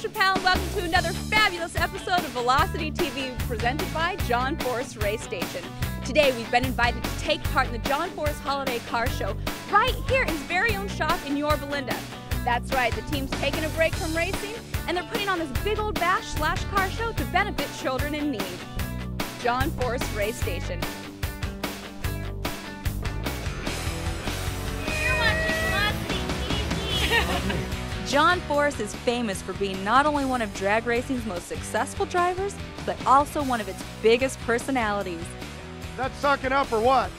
Nature Pal, and welcome to another fabulous episode of Velocity TV presented by John Force Race Station. Today we've been invited to take part in the John Force Holiday Car Show right here in his very own shop in Yorba Linda. That's right, the team's taking a break from racing and they're putting on this big old bash/car show to benefit children in need. John Force Race Station. John Force is famous for being not only one of drag racing's most successful drivers, but also one of its biggest personalities. Is that sucking up or what?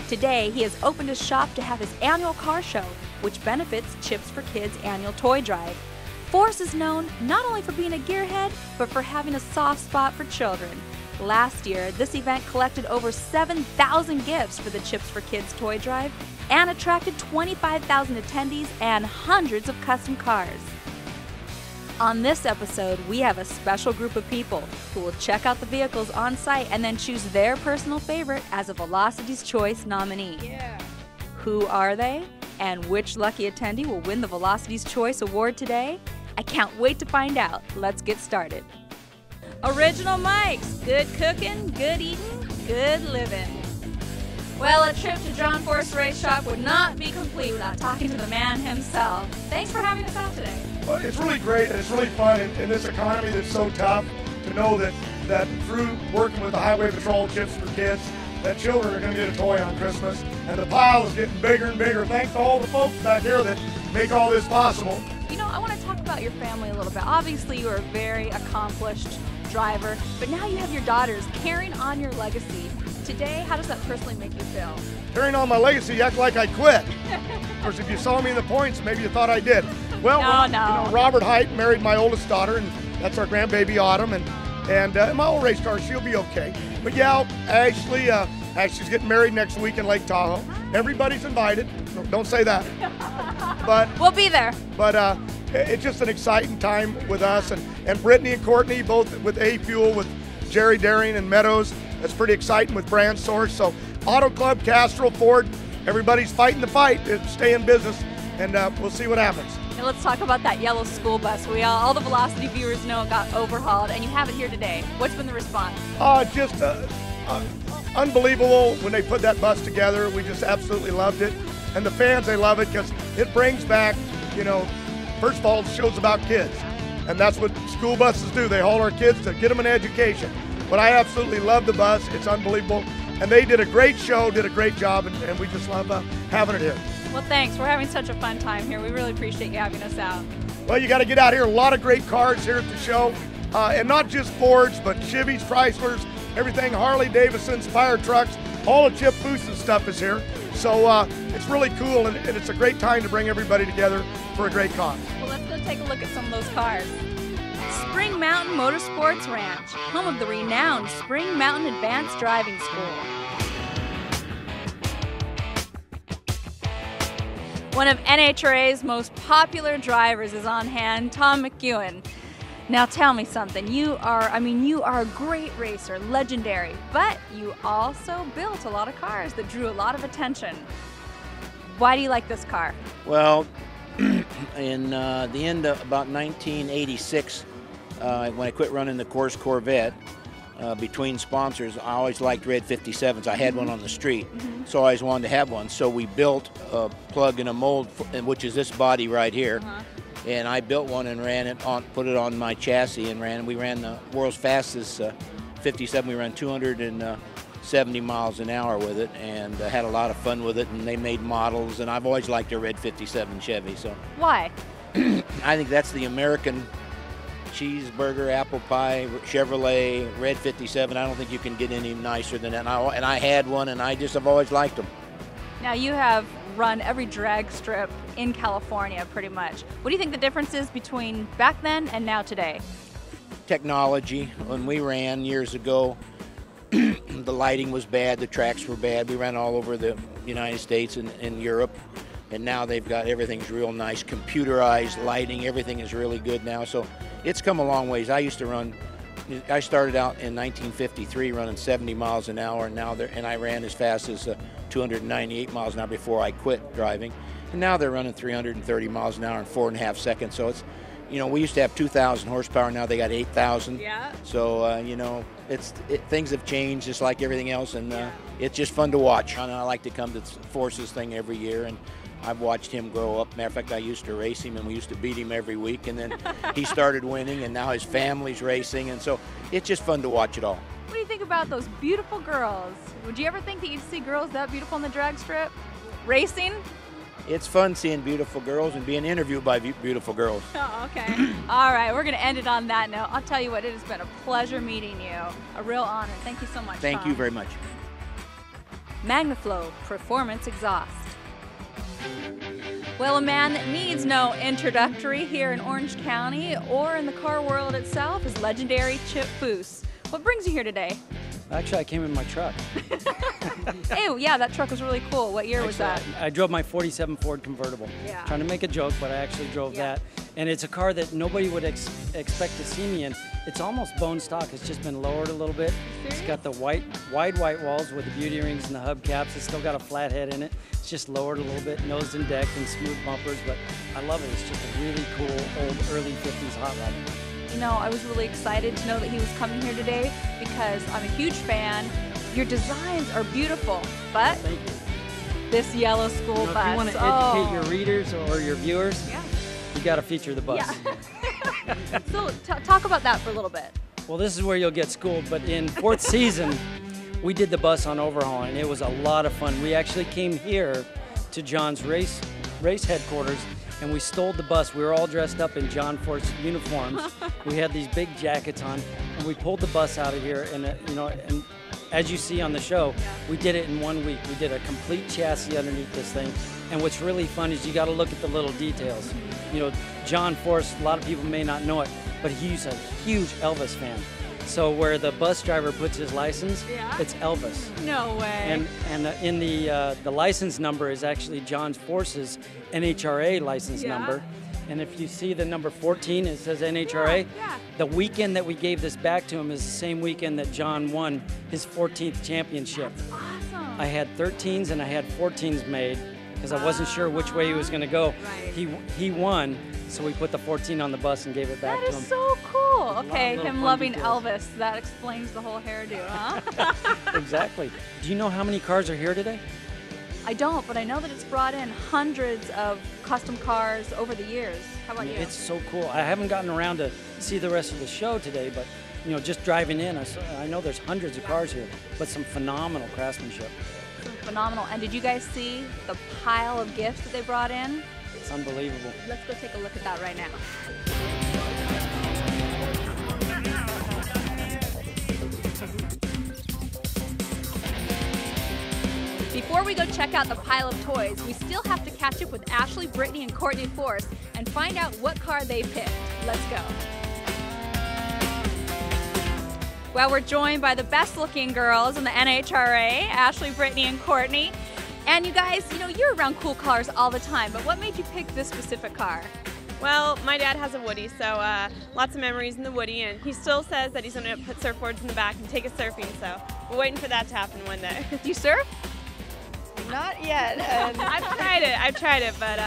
Today, he has opened his shop to have his annual car show, which benefits Chips for Kids' annual toy drive. Force is known not only for being a gearhead, but for having a soft spot for children. Last year, this event collected over 7,000 gifts for the Chips for Kids toy drive and attracted 25,000 attendees and hundreds of custom cars. On this episode, we have a special group of people who will check out the vehicles on site and then choose their personal favorite as a Velocity's Choice nominee. Yeah. Who are they? And which lucky attendee will win the Velocity's Choice Award today? I can't wait to find out. Let's get started. Original Mike's, good cooking, good eating, good living. Well, a trip to John Force Race Shop would not be complete without talking to the man himself. Thanks for having us out today. Well, it's really great and it's really fun in this economy that's so tough to know that through working with the Highway Patrol Chips for Kids, that children are going to get a toy on Christmas, and the pile is getting bigger and bigger thanks to all the folks back here that make all this possible. You know, I want to talk about your family a little bit. Obviously, you are a very accomplished driver, but now you have your daughters carrying on your legacy. Today, how does that personally make you feel? Carrying on my legacy, you act like I quit. Of course, if you saw me in the points, maybe you thought I did. Well, no. You know, Robert Height married my oldest daughter, and that's our grandbaby Autumn, and my old race car, she'll be okay. But yeah, Ashley's getting married next week in Lake Tahoe. Everybody's invited. Don't say that. But we'll be there. But it's just an exciting time with us, and Brittany and Courtney, both with A-Fuel, with Jerry Daring and Meadows. That's pretty exciting with Brand Source. So Auto Club, Castrol, Ford, everybody's fighting the fight to stay in business, and we'll see what happens. And let's talk about that yellow school bus. All the Velocity viewers know it got overhauled, and you have it here today. What's been the response? Just unbelievable when they put that bus together. We just absolutely loved it. And the fans, they love it because it brings back, you know, first of all, it shows about kids. And that's what school buses do. They haul our kids to get them an education. But I absolutely love the bus. It's unbelievable. And they did a great show, did a great job, and we just love having it here. Well, thanks. We're having such a fun time here. We really appreciate you having us out. Well, you got to get out here. A lot of great cars here at the show. And not just Fords, but Chevys, Chryslers, everything, Harley Davidsons, fire trucks, all the Chip Foose stuff is here. So it's really cool, and it's a great time to bring everybody together for a great cause. Well, let's go take a look at some of those cars. Spring Mountain Motorsports Ranch, home of the renowned Spring Mountain Advanced Driving School. One of NHRA's most popular drivers is on hand, Tom McEwen. Now tell me something, you are a great racer, legendary, but you also built a lot of cars that drew a lot of attention. Why do you like this car? Well, in the end of about 1986, when I quit running the Course Corvette, between sponsors, I always liked red 57s. I had one on the street, so I always wanted to have one. So we built a plug and a mold, which is this body right here. And I built one and ran it on, put it on my chassis and ran. We ran the world's fastest 57. We ran 270 miles an hour with it, and had a lot of fun with it. And they made models, and I've always liked a red 57 Chevy. So why? I think that's the American cheeseburger, apple pie, Chevrolet, red 57. I don't think you can get any nicer than that. And I had one, and I just have always liked them. Now you have run every drag strip in California pretty much. What do you think the difference is between back then and now today? Technology. When we ran years ago, the lighting was bad, the tracks were bad. We ran all over the United States and Europe, and now they've got everything's real nice, computerized lighting, everything is really good now. So it's come a long ways. I started out in 1953 running 70 miles an hour, and I ran as fast as 298 miles an hour before I quit driving. And now they're running 330 miles an hour in 4.5 seconds. So You know, we used to have 2,000 horsepower. Now they got 8,000. Yeah. So you know, things have changed just like everything else, and it's just fun to watch. And I like to come to the Forces thing every year, and I've watched him grow up. Matter of fact, I used to race him, and we used to beat him every week. And then he started winning, and now his family's racing, and so it's just fun to watch it all. What do you think about those beautiful girls? Would you ever think that you'd see girls that beautiful on the drag strip? Racing? It's fun seeing beautiful girls and being interviewed by beautiful girls. Oh, okay. All right, we're going to end it on that note. I'll tell you what, it has been a pleasure meeting you. A real honor. Thank you so much, Thank Tom. you very much. MagnaFlow Performance Exhaust. Well, a man that needs no introductory here in Orange County or in the car world itself is legendary Chip Foose. What brings you here today? Actually, I came in my truck. Oh, yeah, that truck was really cool. What year was that? I drove my '47 Ford convertible. Yeah. Trying to make a joke, but I actually drove that. And it's a car that nobody would expect to see me in. It's almost bone stock. It's just been lowered a little bit. It's got the wide white walls with the beauty rings and the hubcaps. It's still got a flat head in it. It's just lowered a little bit, nosed and decked, and smooth bumpers. But I love it. It's just a really cool old early '50s hot rod. You know, I was really excited to know that he was coming here today because I'm a huge fan. Your designs are beautiful, but Thank you. this yellow school bus. If you want to educate your readers or your viewers, you got to feature the bus. Yeah. So talk about that for a little bit. Well, this is where you'll get schooled, but in fourth season, we did the bus on overhaul, and it was a lot of fun. We actually came here to John's race headquarters, and we stole the bus. We were all dressed up in John Force uniforms. We had these big jackets on, and we pulled the bus out of here. And you know, and as you see on the show, we did it in 1 week. We did a complete chassis underneath this thing. And what's really fun is you got to look at the little details. You know, John Force, a lot of people may not know it, but he's a huge Elvis fan. So where the bus driver puts his license, it's Elvis. No way. And in the license number is actually John Force's NHRA license number. And if you see the number 14, it says NHRA. The weekend that we gave this back to him is the same weekend that John won his 14th championship. That's awesome. I had 13s and I had 14s made because I wasn't sure which way he was going to go. Right. He won, so we put the 14 on the bus and gave it back to him. That is so cool. Okay, little him fun loving details. Elvis, that explains the whole hairdo, huh? Exactly. Do you know how many cars are here today? I don't, but I know that it's brought in hundreds of custom cars over the years. How about you? It's so cool. I haven't gotten around to see the rest of the show today, but you know, just driving in, I know there's hundreds of cars here, but some phenomenal craftsmanship. Phenomenal. And did you guys see the pile of gifts that they brought in? It's unbelievable. Let's go take a look at that right now. Before we go check out the pile of toys, we still have to catch up with Ashley, Brittany, and Courtney Force and find out what car they picked. Let's go. Well, we're joined by the best looking girls in the NHRA, Ashley, Brittany, and Courtney. And you guys, you know, you're around cool cars all the time, but what made you pick this specific car? Well, my dad has a Woody, so lots of memories in the Woody, and he still says that he's going to put surfboards in the back and take us surfing, so we're waiting for that to happen one day. Do you surf? Not yet. I've tried it, but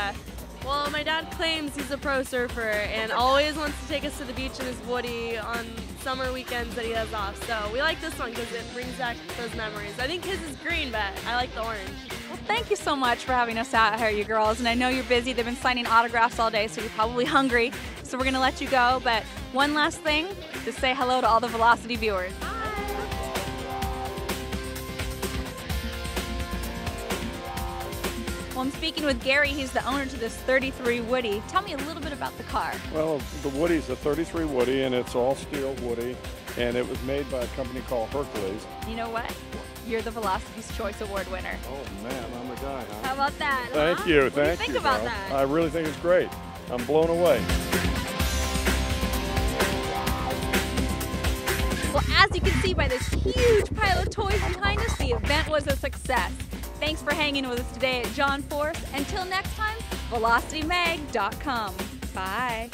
well, my dad claims he's a pro surfer and always wants to take us to the beach in his Woody on summer weekends that he has off. So we like this one because it brings back those memories. I think his is green, but I like the orange. Well, thank you so much for having us out here, you girls. And I know you're busy. They've been signing autographs all day, so you're probably hungry. So we're going to let you go. But one last thing, to say hello to all the Velocity viewers. Well, I'm speaking with Gary. He's the owner to this 33 Woody. Tell me a little bit about the car. Well, the Woody's a 33 Woody, and it's all steel Woody, and it was made by a company called Hercules. You know what? You're the Velocity's Choice Award winner. Oh man, I'm the guy, huh? How about that? Thank huh? you, What do you thank think you. about Val. that? I really think it's great. I'm blown away. Well, as you can see by this huge pile of toys behind us, the event was a success. Thanks for hanging with us today at John Force. Until next time, VelocityMag.com. Bye.